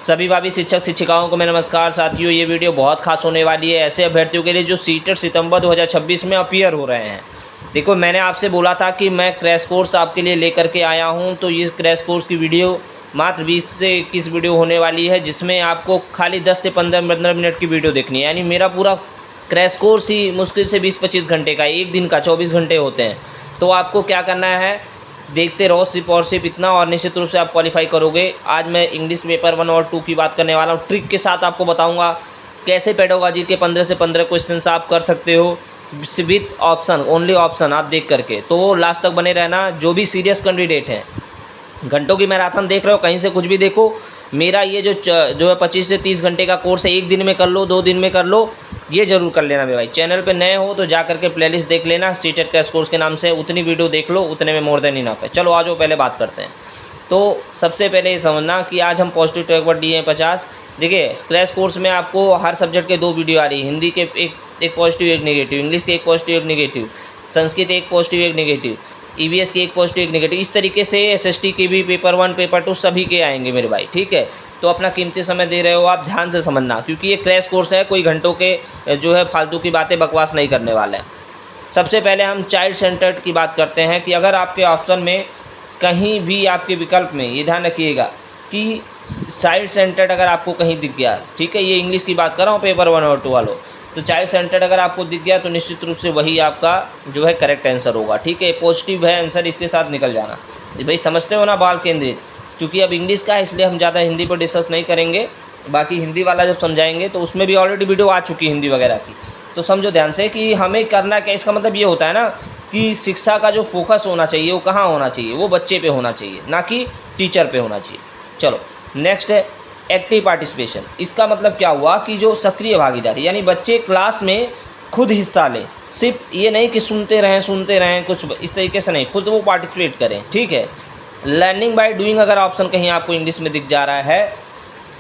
सभी भावी शिक्षक शिक्षिकाओं को मेरा नमस्कार। साथियों, ये वीडियो बहुत खास होने वाली है ऐसे अभ्यर्थियों के लिए जो सीटेट सितंबर 2026 में अपीयर हो रहे हैं। देखो, मैंने आपसे बोला था कि मैं क्रैश कोर्स आपके लिए लेकर के आया हूं, तो ये क्रैश कोर्स की वीडियो मात्र 20 से 21 वीडियो होने वाली है, जिसमें आपको खाली 10 से 15 मिनट की वीडियो देखनी है। यानी मेरा पूरा क्रैश कोर्स ही मुश्किल से 20-25 घंटे का, एक दिन का 24 घंटे होते हैं। तो आपको क्या करना है, देखते रहो सिर्फ और सिर्फ इतना, और निश्चित रूप से आप क्वालिफाई करोगे। आज मैं इंग्लिश पेपर 1 और 2 की बात करने वाला हूँ। ट्रिक के साथ आपको बताऊंगा कैसे पेडागोजी के 15 से 15 क्वेश्चंस आप कर सकते हो विथ ऑप्शन, ओनली ऑप्शन आप देख करके। तो लास्ट तक बने रहना। जो भी सीरियस कैंडिडेट हैं, घंटों की मैराथन देख रहे हो, कहीं से कुछ भी देखो, मेरा ये जो है 25 से 30 घंटे का कोर्स है, एक दिन में कर लो, 2 दिन में कर लो, ये जरूर कर लेना मेरे भाई। चैनल पे नए हो तो जा करके प्लेलिस्ट देख लेना, सीटेट क्रैश कोर्स के नाम से, उतनी वीडियो देख लो, उतने में मोर देन इनफ है। चलो आ जाओ, पहले बात करते हैं। तो सबसे पहले ये समझना कि आज हम पॉजिटिव टैग पर दिए हैं 50। देखिए, क्रैश कोर्स में आपको हर सब्जेक्ट के 2 वीडियो आ रही है। हिंदी के एक पॉजिटिव एक नेगेटिव, इंग्लिश के एक पॉजिटिव एक नेगेटिव, संस्कृत एक पॉजिटिव एक नेगेटिव, ईवीएस की एक पॉजिटिव एक नेगेटिव। इस तरीके से एसएसटी के भी पेपर 1 पेपर 2 सभी के आएंगे मेरे भाई, ठीक है। तो अपना कीमती समय दे रहे हो आप, ध्यान से समझना, क्योंकि ये क्रैश कोर्स है, कोई घंटों के जो है फालतू की बातें बकवास नहीं करने वाले हैं। सबसे पहले हम चाइल्ड सेंटर्ड की बात करते हैं कि अगर आपके ऑप्शन में कहीं भी आपके विकल्प में, ये ध्यान रखिएगा कि चाइल्ड सेंटर्ड अगर आपको कहीं दिख गया, ठीक है, ये इंग्लिश की बात कर रहा हूँ पेपर 1 और 2 वालों, तो चाइल्ड सेंटर्ड अगर आपको दिख गया तो निश्चित रूप से वही आपका जो है करेक्ट आंसर होगा, ठीक है। पॉजिटिव है आंसर, इसके साथ निकल जाना भाई। समझते हो ना, बाल केंद्रित। क्योंकि अब इंग्लिश का है इसलिए हम ज़्यादा हिंदी पर डिस्कस नहीं करेंगे, बाकी हिंदी वाला जब समझाएंगे तो उसमें भी ऑलरेडी वीडियो आ चुकी है हिंदी वगैरह की। तो समझो ध्यान से कि हमें करना क्या। इसका मतलब ये होता है ना कि शिक्षा का जो फोकस होना चाहिए वो कहाँ होना चाहिए, वो बच्चे पे होना चाहिए, ना कि टीचर पे होना चाहिए। चलो नेक्स्ट है एक्टिव पार्टिसिपेशन। इसका मतलब क्या हुआ कि जो सक्रिय भागीदारी, यानी बच्चे क्लास में खुद हिस्सा लें, सिर्फ ये नहीं कि सुनते रहें कुछ इस तरीके से नहीं, खुद वो पार्टिसिपेट करें, ठीक है। लर्निंग बाय डूइंग अगर ऑप्शन कहीं आपको इंग्लिश में दिख जा रहा है,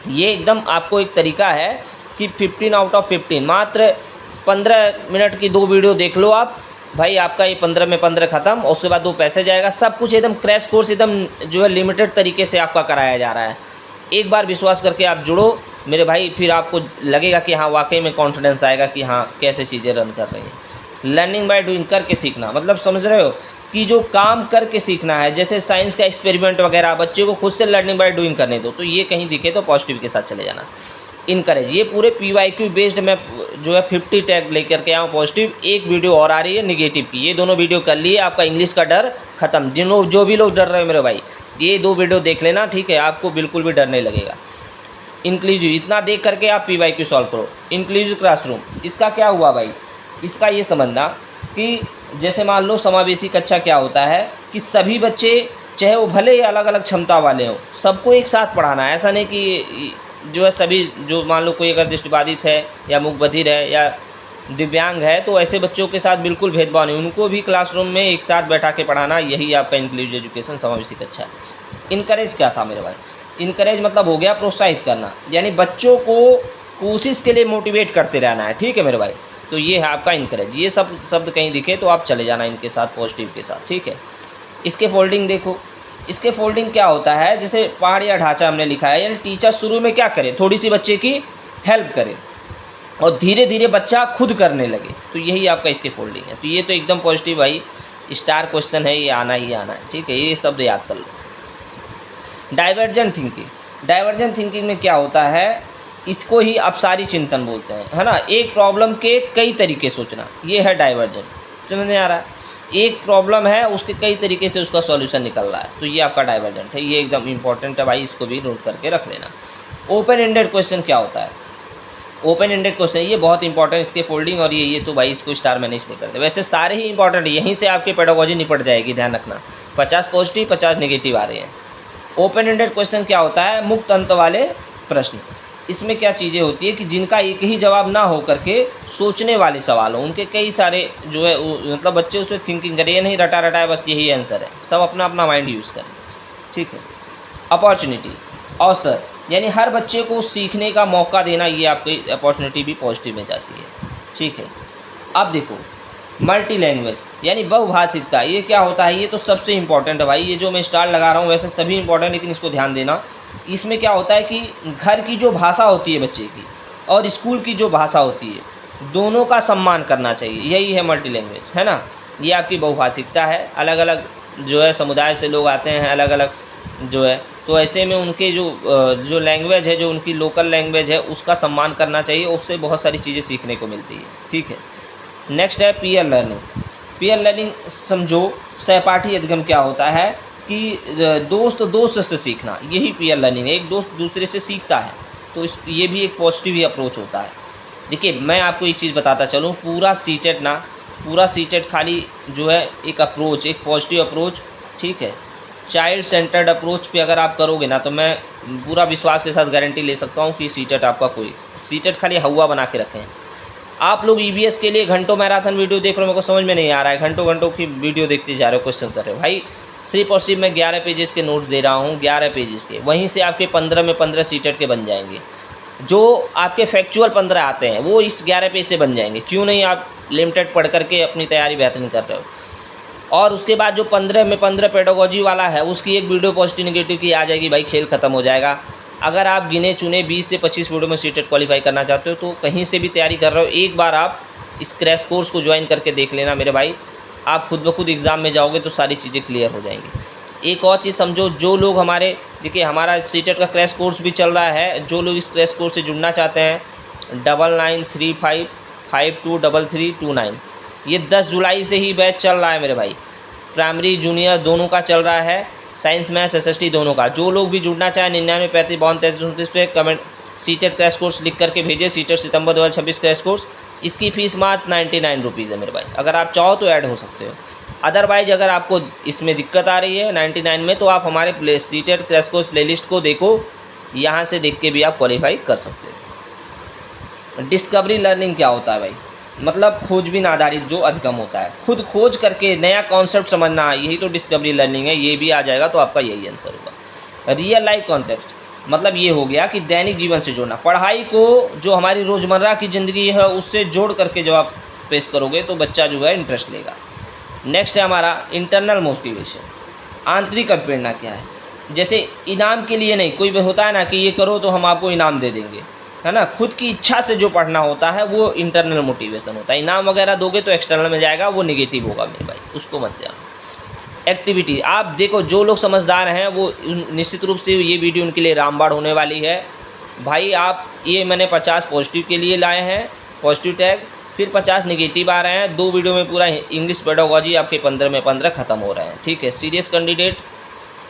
ये एकदम आपको एक तरीका है कि 15 आउट ऑफ 15, मात्र 15 मिनट की 2 वीडियो देख लो आप भाई, आपका ये 15 में 15 ख़त्म, और उसके बाद 2 पैसे जाएगा। सब कुछ एकदम क्रैश कोर्स एकदम जो है लिमिटेड तरीके से आपका कराया जा रहा है। एक बार विश्वास करके आप जुड़ो मेरे भाई, फिर आपको लगेगा कि हाँ वाकई में कॉन्फिडेंस आएगा कि हाँ कैसे चीज़ें रन कर रही हैं। लर्निंग बाय डूइंग, करके सीखना, मतलब समझ रहे हो कि जो काम करके सीखना है, जैसे साइंस का एक्सपेरिमेंट वगैरह, बच्चे को खुद से लर्निंग बाय डूइंग करने दो। तो ये कहीं दिखे तो पॉजिटिव के साथ चले जाना। इनकरेज, ये पूरे PYQ बेस्ड मैं जो है 50 टैग लेकर के आया हूँ पॉजिटिव। एक वीडियो और आ रही है नेगेटिव की, ये दोनों वीडियो कर लिए, आपका इंग्लिश का डर खत्म। जो भी लोग डर रहे हो मेरे भाई, ये 2 वीडियो देख लेना, ठीक है, आपको बिल्कुल भी डर नहीं लगेगा। इंक्लूसिव, इतना देख करके आप PYQ सॉल्व करो। इंक्लूसिव क्लासरूम, इसका क्या हुआ भाई, इसका ये समझना कि जैसे मान लो समावेशी कक्षा क्या होता है कि सभी बच्चे, चाहे वो भले ही अलग अलग क्षमता वाले हों, सबको एक साथ पढ़ाना है। ऐसा नहीं कि जो है सभी, जो मान लो कोई अगर दृष्टिबाधित है या मूकबधिर है या दिव्यांग है, तो ऐसे बच्चों के साथ बिल्कुल भेदभाव नहीं, उनको भी क्लासरूम में एक साथ बैठा के पढ़ाना, यही आपका इंक्लूसिव एजुकेशन, समावेशी कक्षा है। इनकरेज क्या था मेरे भाई, इनकरेज मतलब हो गया प्रोत्साहित करना, यानी बच्चों को कोशिश के लिए मोटिवेट करते रहना है, ठीक है मेरे भाई। तो ये है आपका इनकरेज। ये सब शब्द कहीं दिखे तो आप चले जाना इनके साथ, पॉजिटिव के साथ, ठीक है। इसके फोल्डिंग देखो, इसके फोल्डिंग क्या होता है, जैसे पहाड़ या ढांचा हमने लिखा है, यानी टीचर शुरू में क्या करे, थोड़ी सी बच्चे की हेल्प करे और धीरे धीरे बच्चा खुद करने लगे। तो यही आपका इसके फोल्डिंग है। तो ये तो एकदम पॉजिटिव भाई, स्टार क्वेश्चन है, ये आना ही आना है, ठीक है, ये शब्द याद कर लो। डाइवर्जेंट थिंकिंग, डाइवर्जेंट थिंकिंग में क्या होता है, इसको ही अपसारी चिंतन बोलते हैं, है ना। एक प्रॉब्लम के कई तरीके सोचना, ये है डाइवर्जेंट। समझ में आ रहा है, एक प्रॉब्लम है उसके कई तरीके से उसका सॉल्यूशन निकल रहा है, तो ये आपका डाइवर्जेंट है। ये एकदम इंपॉर्टेंट है भाई, इसको भी नोट करके रख लेना। ओपन एंडेड क्वेश्चन क्या होता है, ओपन एंडेड क्वेश्चन ये बहुत इंपॉर्टेंट, इसके फोल्डिंग और ये तो भाई इसको स्टार मैनेज नहीं करते। वैसे सारे ही इंपॉर्टेंट है, यहीं से आपकी पेडागोजी निपट जाएगी, ध्यान रखना। 50 पॉजिटिव 50 नेगेटिव आ रहे हैं। ओपन एंडेड क्वेश्चन क्या होता है, मुक्त अंत वाले प्रश्न। इसमें क्या चीज़ें होती है कि जिनका एक ही जवाब ना हो करके सोचने वाले सवाल हो, उनके कई सारे जो है मतलब बच्चे उसमें थिंकिंग करें, ये नहीं रटा रटा है बस यही आंसर है, सब अपना अपना माइंड यूज़ करें, ठीक है। अपॉर्चुनिटी, अवसर, यानी हर बच्चे को सीखने का मौका देना, ये आपकी अपॉर्चुनिटी भी पॉजिटिव में जाती है, ठीक है। अब देखो मल्टी लैंग्वेज, यानी बहुभाषिकता, ये क्या होता है, ये तो सबसे इंपॉर्टेंट है भाई। ये जो मैं स्टार लगा रहा हूँ वैसे सभी इंपॉर्टेंट, लेकिन इसको ध्यान देना, इसमें क्या होता है कि घर की जो भाषा होती है बच्चे की और स्कूल की जो भाषा होती है, दोनों का सम्मान करना चाहिए। यही है मल्टी लैंग्वेज, है ना। ये आपकी बहुभाषिकता है। अलग अलग जो है समुदाय से लोग आते हैं, अलग अलग जो है, तो ऐसे में उनके जो लैंग्वेज है, जो उनकी लोकल लैंग्वेज है, उसका सम्मान करना चाहिए। उससे बहुत सारी चीज़ें सीखने को मिलती है, ठीक है। नेक्स्ट है पीयर लर्निंग। पीयर लर्निंग समझो सहपाठी अधिगम क्या होता है कि दोस्त से सीखना, यही पीयर लर्निंग है। एक दोस्त दूसरे से सीखता है, तो ये भी एक पॉजिटिव ही अप्रोच होता है। देखिए मैं आपको एक चीज़ बताता चलूँ, पूरा सीटेट खाली जो है एक अप्रोच, एक पॉजिटिव अप्रोच, ठीक है, चाइल्ड सेंटर्ड अप्रोच पे अगर आप करोगे ना, तो मैं पूरा विश्वास के साथ गारंटी ले सकता हूँ कि सीटेट खाली हवा बना के रखें। आप लोग ईवीएस के लिए घंटों मैराथन वीडियो देख रहे हो, मेरे को समझ में नहीं आ रहा है, घंटों की वीडियो देखते जा रहे हो, क्वेश्चन कर रहे हो। भाई सिर्फ और सिर्फ मैं 11 पेजेस के नोट्स दे रहा हूँ, 11 पेजेस के, वहीं से आपके 15 में 15 सीटेट के बन जाएंगे। जो आपके फैक्चुअल 15 आते हैं वो इस 11 पेज से बन जाएंगे। क्यों नहीं, आप लिमिटेड पढ़ करके अपनी तैयारी बेहतरीन कर रहे हो। और उसके बाद जो 15 में 15 पेडागोजी वाला है, उसकी एक वीडियो पॉजिटिव नेगेटिव की आ जाएगी। भाई खेल ख़त्म हो जाएगा। अगर आप गिने चुने 20 से 25 वीडियो में सीटेट क्वालिफाई करना चाहते हो, तो कहीं से भी तैयारी कर रहे हो, एक बार आप इस क्रैश कोर्स को ज्वाइन करके देख लेना मेरे भाई। आप खुद ब खुद एग्ज़ाम में जाओगे तो सारी चीज़ें क्लियर हो जाएंगी। एक और चीज़ समझो, जो लोग हमारे, देखिए हमारा सीटेट का क्रैश कोर्स भी चल रहा है, जो लोग इस क्रैश कोर्स से जुड़ना चाहते हैं 9935523329, ये 10 जुलाई से ही बैच चल रहा है मेरे भाई। प्राइमरी जूनियर दोनों का चल रहा है, साइंस मैथ्स SST दोनों का। जो लोग भी जुड़ना चाहें 9935523329 पे कमेंट सीटेट क्रैश कोर्स लिख करके भेजिए, सीटेट सितंबर 2026 क्रैश कोर्स। इसकी फ़ीस मात्र 99 रुपीज़ है मेरे भाई। अगर आप चाहो तो ऐड हो सकते हो, अदरवाइज अगर आपको इसमें दिक्कत आ रही है 99 में, तो आप हमारे सीटेट क्रैश कोर्स प्लेलिस्ट को देखो, यहाँ से देख के भी आप क्वालिफाई कर सकते हो। डिस्कवरी लर्निंग क्या होता है भाई, मतलब खोजबीन आधारित जो अधिगम होता है, खुद खोज करके नया कॉन्सेप्ट समझना, यही तो डिस्कवरी लर्निंग है। ये भी आ जाएगा तो आपका यही आंसर होगा। रियल लाइफ कॉन्टेक्स्ट मतलब ये हो गया कि दैनिक जीवन से जोड़ना, पढ़ाई को जो हमारी रोज़मर्रा की ज़िंदगी है उससे जोड़ करके जब आप पेश करोगे तो बच्चा जो है इंटरेस्ट लेगा। नेक्स्ट है हमारा इंटरनल मोटिवेशन। आंतरिक प्रेरणा क्या है, जैसे इनाम के लिए नहीं, कोई होता है ना कि ये करो तो हम आपको इनाम दे देंगे, है ना। खुद की इच्छा से जो पढ़ना होता है वो इंटरनल मोटिवेशन होता है। इनाम वगैरह दोगे तो एक्सटर्नल में जाएगा, वो नेगेटिव होगा मेरे भाई, उसको मत जाना। एक्टिविटी, आप देखो जो लोग समझदार हैं वो निश्चित रूप से ये वीडियो उनके लिए रामबाण होने वाली है भाई। आप ये मैंने 50 पॉजिटिव के लिए लाए हैं, पॉजिटिव टैग, फिर 50 नेगेटिव आ रहे हैं। 2 वीडियो में पूरा इंग्लिश पेडागोजी आपके 15 में 15 ख़त्म हो रहे हैं, ठीक है। सीरियस कैंडिडेट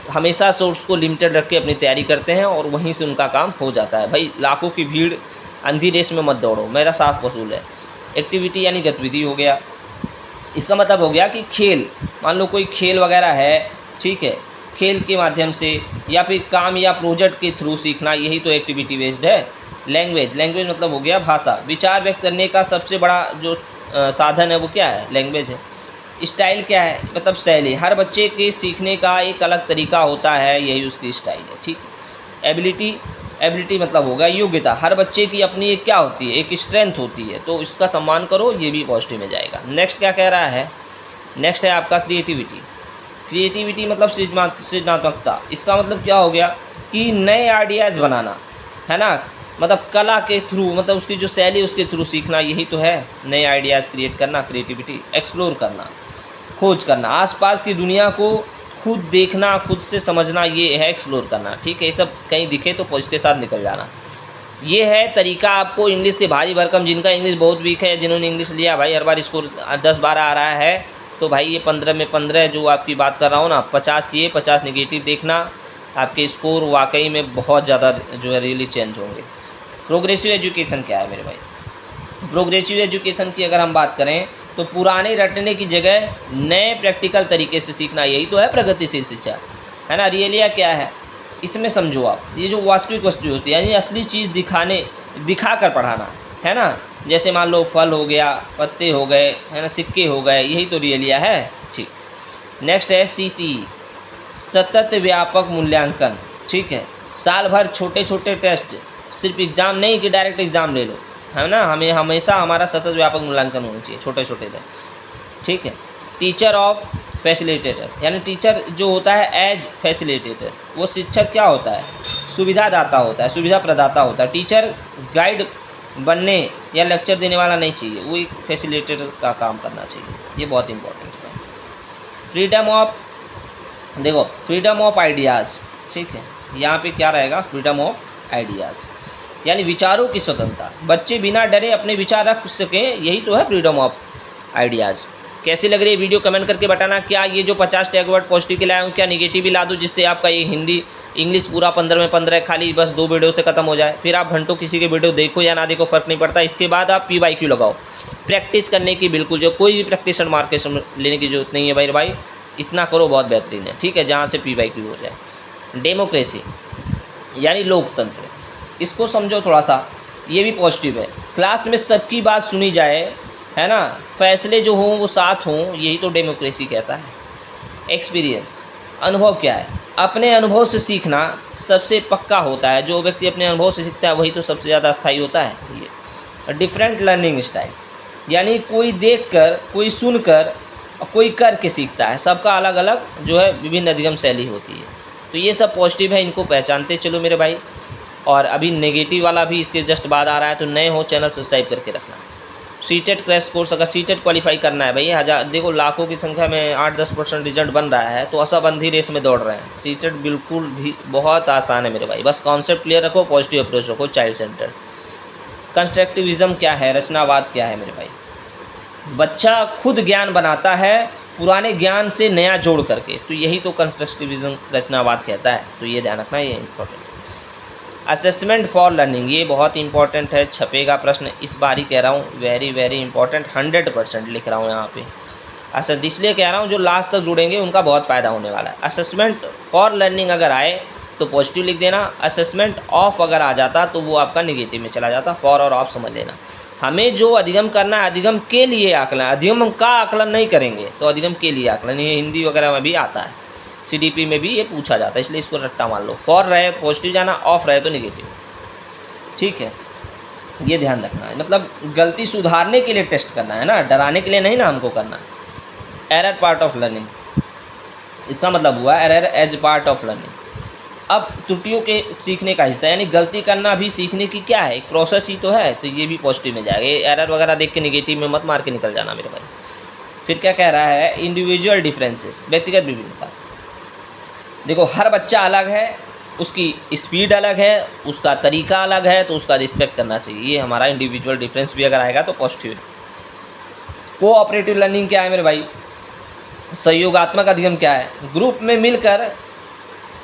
हमेशा सोर्स को लिमिटेड रख के अपनी तैयारी करते हैं और वहीं से उनका काम हो जाता है। भाई लाखों की भीड़, अंधी रेस में मत दौड़ो, मेरा साफ वसूल है। एक्टिविटी यानी गतिविधि हो गया, इसका मतलब हो गया कि खेल, मान लो कोई खेल वगैरह है, ठीक है, खेल के माध्यम से या फिर काम या प्रोजेक्ट के थ्रू सीखना, यही तो एक्टिविटी बेस्ड है। लैंग्वेज मतलब हो गया भाषा, विचार व्यक्त करने का सबसे बड़ा जो साधन है वो क्या है, लैंग्वेज है। स्टाइल क्या है, मतलब शैली, हर बच्चे के सीखने का एक अलग तरीका होता है, यही उसकी स्टाइल है, ठीक है। एबिलिटी मतलब होगा योग्यता, हर बच्चे की अपनी एक क्या होती है, एक स्ट्रेंथ होती है, तो इसका सम्मान करो, ये भी पॉजिटिव में जाएगा। नेक्स्ट क्या कह रहा है, नेक्स्ट है आपका क्रिएटिविटी मतलब सृजनात्मकता। इसका मतलब क्या हो गया कि नए आइडियाज़ बनाना, है ना, मतलब कला के थ्रू, मतलब उसकी जो शैली उसके थ्रू सीखना, यही तो है नए आइडियाज़ क्रिएट करना, क्रिएटिविटी। एक्सप्लोर करना, खोज करना, आसपास की दुनिया को खुद देखना, खुद से समझना, ये है एक्सप्लोर करना, ठीक है। ये सब कहीं दिखे तो इसके साथ निकल जाना, ये है तरीका आपको इंग्लिश के भारी भरकम, जिनका इंग्लिश बहुत वीक है, जिन्होंने इंग्लिश लिया भाई हर बार स्कोर 10-12 आ रहा है, तो भाई ये 15 में 15 जो आपकी बात कर रहा हूँ ना, 50 ये 50 नेगेटिव देखना, आपके स्कोर वाकई में बहुत ज़्यादा जो है रियली चेंज होंगे। प्रोग्रेसिव एजुकेशन क्या है मेरे भाई, प्रोग्रेसिव एजुकेशन की अगर हम बात करें तो पुराने रटने की जगह नए प्रैक्टिकल तरीके से सीखना, यही तो है प्रगतिशील शिक्षा, है ना। रियलिया क्या है, इसमें समझो आप, ये जो वास्तविक वस्तु होती है यानी असली चीज़ दिखा कर पढ़ाना, है ना। जैसे मान लो फल हो गया, पत्ते हो गए, है ना, सिक्के हो गए, यही तो रियलिया है, ठीक। नेक्स्ट है CCE, सतत व्यापक मूल्यांकन, ठीक है। साल भर छोटे छोटे टेस्ट, सिर्फ एग्ज़ाम नहीं कि डायरेक्ट एग्ज़ाम ले लो, है ना, हमें हमेशा हमारा सतत व्यापक मूल्यांकन होना चाहिए, छोटे छोटे टेस्ट, ठीक है। टीचर ऑफ फैसिलिटेटर, यानी टीचर जो होता है एज फैसिलिटेटर, वो शिक्षक क्या होता है, सुविधादाता होता है, सुविधा प्रदाता होता है। टीचर गाइड बनने या लेक्चर देने वाला नहीं चाहिए, वो एक फैसिलिटेटर का काम करना चाहिए। ये बहुत इंपॉर्टेंट है। फ्रीडम ऑफ, देखो फ्रीडम ऑफ आइडियाज़, ठीक है, यहाँ पे क्या रहेगा, फ्रीडम ऑफ आइडियाज़ यानी विचारों की स्वतंत्रता। बच्चे बिना डरे अपने विचार रख सकें, यही तो है फ्रीडम ऑफ आइडियाज़। कैसी लग रही है वीडियो कमेंट करके बताना। क्या ये जो 50 टैग वर्ड पॉजिटिव के लाया हूँ, क्या निगेटिव भी ला दूँ जिससे आपका ये हिंदी इंग्लिश पूरा 15 में 15 खाली बस 2 वीडियो से ख़त्म हो जाए। फिर आप घंटों किसी के वीडियो देखो या ना देखो फ़र्क नहीं पड़ता। इसके बाद आप PYQ लगाओ, प्रैक्टिस करने की बिल्कुल जो कोई भी प्रैक्टिस मार्केट लेने की जरूरत नहीं है भाई, इतना करो बहुत बेहतरीन है, ठीक है, जहाँ से PYQ हो जाए। डेमोक्रेसी यानी लोकतंत्र, इसको समझो थोड़ा सा, ये भी पॉजिटिव है। क्लास में सबकी बात सुनी जाए, है ना, फैसले जो हों वो साथ हों, यही तो डेमोक्रेसी कहता है। एक्सपीरियंस, अनुभव क्या है, अपने अनुभव से सीखना सबसे पक्का होता है। जो व्यक्ति अपने अनुभव से सीखता है वही तो सबसे ज़्यादा स्थायी होता है। ये डिफरेंट लर्निंग स्टाइल्स यानी कोई देखकर, कोई सुनकर, कोई करके सीखता है। सबका अलग अलग जो है विभिन्न अधिगम शैली होती है। तो ये सब पॉजिटिव है, इनको पहचानते चलो मेरे भाई। और अभी नेगेटिव वाला भी इसके जस्ट बाद आ रहा है, तो नए हो चैनल सब्सक्राइब करके रखना। सीटेट क्रैश कोर्स, अगर सीटेट क्वालिफाई करना है भाई, हज़ार देखो लाखों की संख्या में 8-10% रिजल्ट बन रहा है, तो असाबंधी रेस में दौड़ रहे हैं। सीटेट बिल्कुल भी बहुत आसान है मेरे भाई, बस कॉन्सेप्ट क्लियर रखो, पॉजिटिव अप्रोच रखो, चाइल्ड सेंटर। कंस्ट्रक्टिविज़म क्या है, रचनावाद क्या है मेरे भाई, बच्चा खुद ज्ञान बनाता है पुराने ज्ञान से नया जोड़ करके, तो यही तो कंस्ट्रक्टिविज़म रचनावाद कहता है। तो ये ध्यान रखना, ये इंपॉर्टेंट। असेसमेंट फॉर लर्निंग, ये बहुत इंपॉर्टेंट है, छपेगा प्रश्न इस बार ही कह रहा हूँ, वेरी वेरी इंपॉर्टेंट, 100% लिख रहा हूँ यहाँ पे। इसलिए कह रहा हूँ जो लास्ट तक जुड़ेंगे उनका बहुत फ़ायदा होने वाला है। असेसमेंट फॉर लर्निंग अगर आए तो पॉजिटिव लिख देना, असेसमेंट ऑफ अगर आ जाता तो वो आपका निगेटिव में चला जाता। फॉर और ऑफ समझ लेना। हमें जो अधिगम करना है, अधिगम के लिए आकलन, अधिगम का आकलन नहीं करेंगे, तो अधिगम के लिए आकलन, ये हिंदी वगैरह में भी आता है, CDP में भी ये पूछा जाता है, इसलिए इसको रट्टा मान लो। फॉर रहे पॉजिटिव जाना, ऑफ रहे तो निगेटिव, ठीक है, ये ध्यान रखना है। मतलब गलती सुधारने के लिए टेस्ट करना है ना, डराने के लिए नहीं ना हमको करना। एरर पार्ट ऑफ लर्निंग, इसका मतलब हुआ error as part of learning. अब त्रुटियों के सीखने का हिस्सा, यानी गलती करना भी सीखने की क्या है, एक प्रोसेस ही तो है, तो ये भी पॉजिटिव में जाएगा। ये एरर वगैरह देख के निगेटिव में मत मार के निकल जाना मेरे भाई। फिर क्या कह रहा है, इंडिविजुअल डिफरेंसेस, व्यक्तिगत विभिन्नता। देखो हर बच्चा अलग है, उसकी स्पीड अलग है, उसका तरीका अलग है, तो उसका रिस्पेक्ट करना चाहिए। ये हमारा इंडिविजुअल डिफरेंस भी अगर आएगा तो पॉजिटिव है। कोऑपरेटिव लर्निंग क्या है मेरे भाई, सहयोगात्मक अधिगम क्या है, ग्रुप में मिलकर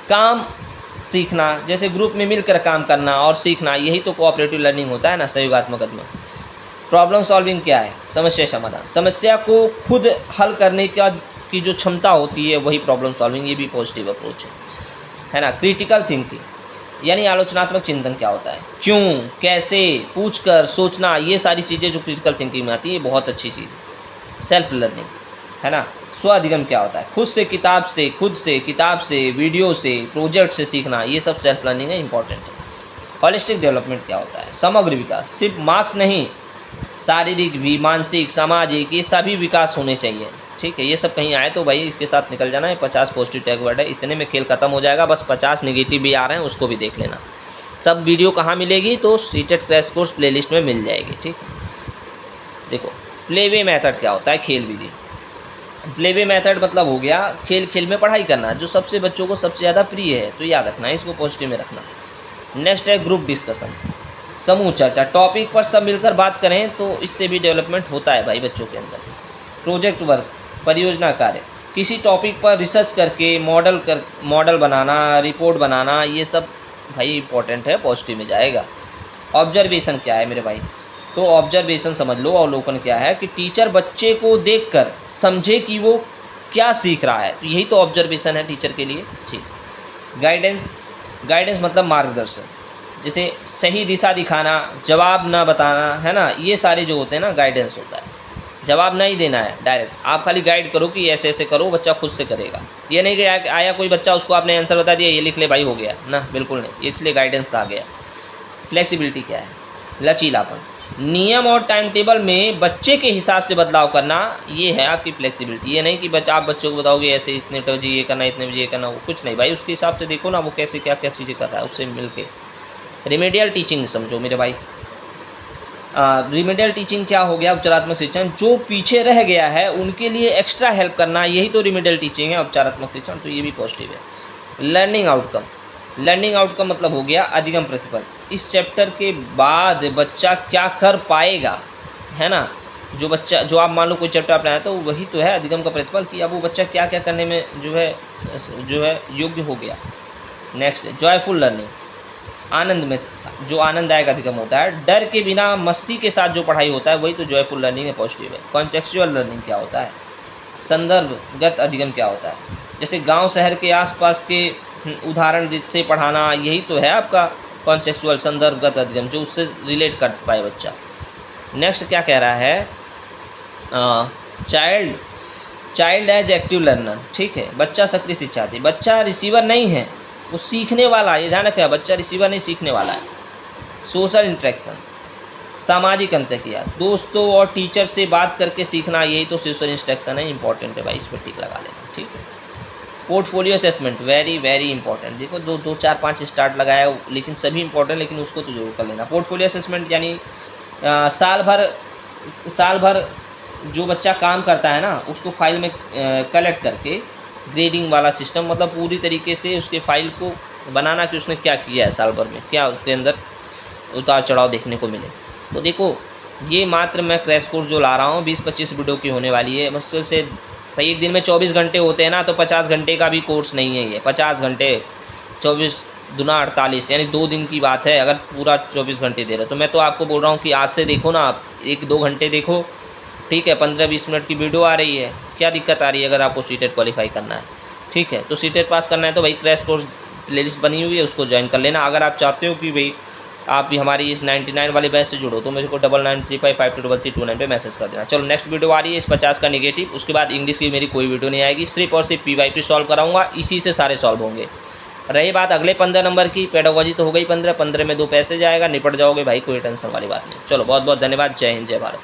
काम सीखना, जैसे ग्रुप में मिलकर काम करना और सीखना, यही तो कोऑपरेटिव लर्निंग होता है ना, सहयोगात्मक अधिगम। प्रॉब्लम सॉल्विंग क्या है, समस्या समाधान, समस्या को खुद हल करने की जो क्षमता होती है वही प्रॉब्लम सॉल्विंग, ये भी पॉजिटिव अप्रोच है ना। क्रिटिकल थिंकिंग यानी आलोचनात्मक चिंतन क्या होता है, क्यों, कैसे, पूछकर सोचना, ये सारी चीज़ें जो क्रिटिकल थिंकिंग में आती है, ये बहुत अच्छी चीज़ है। सेल्फ लर्निंग है ना। स्व अधिगम क्या होता है, खुद से किताब से वीडियो से प्रोजेक्ट से सीखना, ये सब सेल्फ लर्निंग है, इंपॉर्टेंट है। होलिस्टिक डेवलपमेंट क्या होता है, समग्र विकास, सिर्फ मार्क्स नहीं, शारीरिक भी, मानसिक, सामाजिक, ये सभी विकास होने चाहिए, ठीक है। ये सब कहीं आए तो भाई इसके साथ निकल जाना है। 50 पॉजिटिव टैग वर्ड है, इतने में खेल खत्म हो जाएगा। बस 50 नेगेटिव भी आ रहे हैं, उसको भी देख लेना। सब वीडियो कहाँ मिलेगी, तो सीटेट क्रैश कोर्स प्लेलिस्ट में मिल जाएगी, ठीक है। देखो प्लेवे मेथड क्या होता है, खेल विधि। प्लेवे मेथड मतलब हो गया खेल खेल में पढ़ाई करना, जो सबसे बच्चों को सबसे ज़्यादा प्रिय है, तो याद रखना है, इसको पॉजिटिव में रखना। नेक्स्ट है ग्रुप डिस्कशन, समूह चर्चा, टॉपिक पर सब मिलकर बात करें तो इससे भी डेवलपमेंट होता है भाई बच्चों के अंदर। प्रोजेक्ट वर्क, परियोजना कार्य, किसी टॉपिक पर रिसर्च करके मॉडल बनाना, रिपोर्ट बनाना, ये सब भाई इंपॉर्टेंट है, पॉजिटिव में जाएगा। ऑब्जर्वेशन क्या है मेरे भाई, तो ऑब्जर्वेशन समझ लो, अवलोकन क्या है कि टीचर बच्चे को देखकर समझे कि वो क्या सीख रहा है, तो यही तो ऑब्जर्वेशन है टीचर के लिए, ठीक। गाइडेंस मतलब मार्गदर्शन, जैसे सही दिशा दिखाना, जवाब ना बताना, है ना, ये सारे जो होते हैं ना गाइडेंस होता है। जवाब नहीं देना है डायरेक्ट, आप खाली गाइड करो कि ऐसे ऐसे करो, बच्चा खुद से करेगा। ये नहीं कि आया कोई बच्चा, उसको आपने आंसर बता दिया, ये लिख ले भाई हो गया ना, बिल्कुल नहीं, इसलिए गाइडेंस कहा गया। फ्लेक्सिबिलिटी क्या है, लचीलापन, नियम और टाइम टेबल में बच्चे के हिसाब से बदलाव करना, ये है आपकी फ्लेक्सिबिलिटी। ये नहीं कि आप बच्चों को बताओगे ऐसे इतने बजे ये करना, इतने बजे ये करना, वो कुछ नहीं भाई। उसके हिसाब से देखो ना वो कैसे क्या क्या चीज़ें कर रहा है, उससे मिल के रिमेडियल टीचिंग समझो मेरे भाई। रिमेडियल टीचिंग क्या हो गया? उपचारात्मक शिक्षण। जो पीछे रह गया है उनके लिए एक्स्ट्रा हेल्प करना, यही तो रिमेडियल टीचिंग है, उपचारात्मक शिक्षण। तो ये भी पॉजिटिव है। Learning outcome. लर्निंग आउटकम मतलब हो गया अधिगम प्रतिफल। इस चैप्टर के बाद बच्चा क्या कर पाएगा, है ना। जो आप मान लो कोई चैप्टर आप लाया तो वही तो है अधिगम का प्रतिफल, कि अब वो बच्चा क्या क्या करने में जो है योग्य हो गया। Next joyful learning. आनंद में जो आनंददायक अधिगम होता है, डर के बिना मस्ती के साथ जो पढ़ाई होता है, वही तो जॉयफुल लर्निंग है, पॉजिटिव है। कॉन्टेक्चुअल लर्निंग क्या होता है? संदर्भगत अधिगम क्या होता है? जैसे गांव शहर के आसपास के उदाहरण से पढ़ाना, यही तो है आपका कॉन्टेक्चुअल संदर्भगत अधिगम, जो उससे रिलेट कर पाए बच्चा। नेक्स्ट क्या कह रहा है? Child as active learner. ठीक है, बच्चा सक्रिय शिक्षार्थी। बच्चा रिसीवर नहीं है, वो सीखने वाला है, ये ध्यान रखें। बच्चा रिसीवर नहीं, सीखने वाला है। सोशल इंटरेक्शन, सामाजिक अंतःक्रिया, दोस्तों और टीचर से बात करके सीखना, यही तो सोशल इंटरेक्शन है। इंपॉर्टेंट है भाई, इस पर टिक लगा लेना। ठीक है। Portfolio assessment, very very important. देखो दो 4 5 स्टार्ट लगाया, लेकिन सभी इंपॉर्टेंट, लेकिन उसको तो जरूर कर लेना। पोर्टफोलियो असेसमेंट यानी साल भर जो बच्चा काम करता है ना, उसको फाइल में कलेक्ट करके ग्रेडिंग वाला सिस्टम, मतलब पूरी तरीके से उसके फाइल को बनाना कि उसने क्या किया है साल भर में, क्या उसके अंदर उतार चढ़ाव देखने को मिले। तो देखो ये मात्र मैं क्रैश कोर्स जो ला रहा हूँ 20-25 वीडियो की होने वाली है। मुश्किल से भाई एक दिन में 24 घंटे होते हैं ना, तो 50 घंटे का भी कोर्स नहीं है ये। 50 घंटे 24 दूना 48, यानी 2 दिन की बात है, अगर पूरा 24 घंटे दे रहे। तो मैं तो आपको बोल रहा हूँ कि आज से देखो ना, आप 1-2 घंटे देखो। ठीक है, 15-20 मिनट की वीडियो आ रही है, क्या दिक्कत आ रही है अगर आपको सीटेट क्वालिफाई करना है। ठीक है, तो सीटेट पास करना है तो भाई क्रैश कोर्स प्लेलिस्ट बनी हुई है, उसको ज्वाइन कर लेना। अगर आप चाहते हो कि भाई आप भी हमारी इस 99 वाले बैच से जुड़ो, तो मेरे को 9935523329 पे मैसेज कर देना। चलो नेक्स्ट वीडियो आ रही है इस 50 का नेगेटिव, उसके बाद इंग्लिश की मेरी कोई वीडियो नहीं आएगी, सिर्फ और सिर्फ PYP सॉल्व कराऊंगा, इसी से सारे सॉल्व होंगे। रही बात अगले 15 नंबर की, पेडागोजी तो हो गई 15 में 2 पैसे जाएगा, निपट जाओगे भाई, कोई टेंशन वाली बात नहीं। चलो बहुत बहुत धन्यवाद, जय हिंद जय भारत।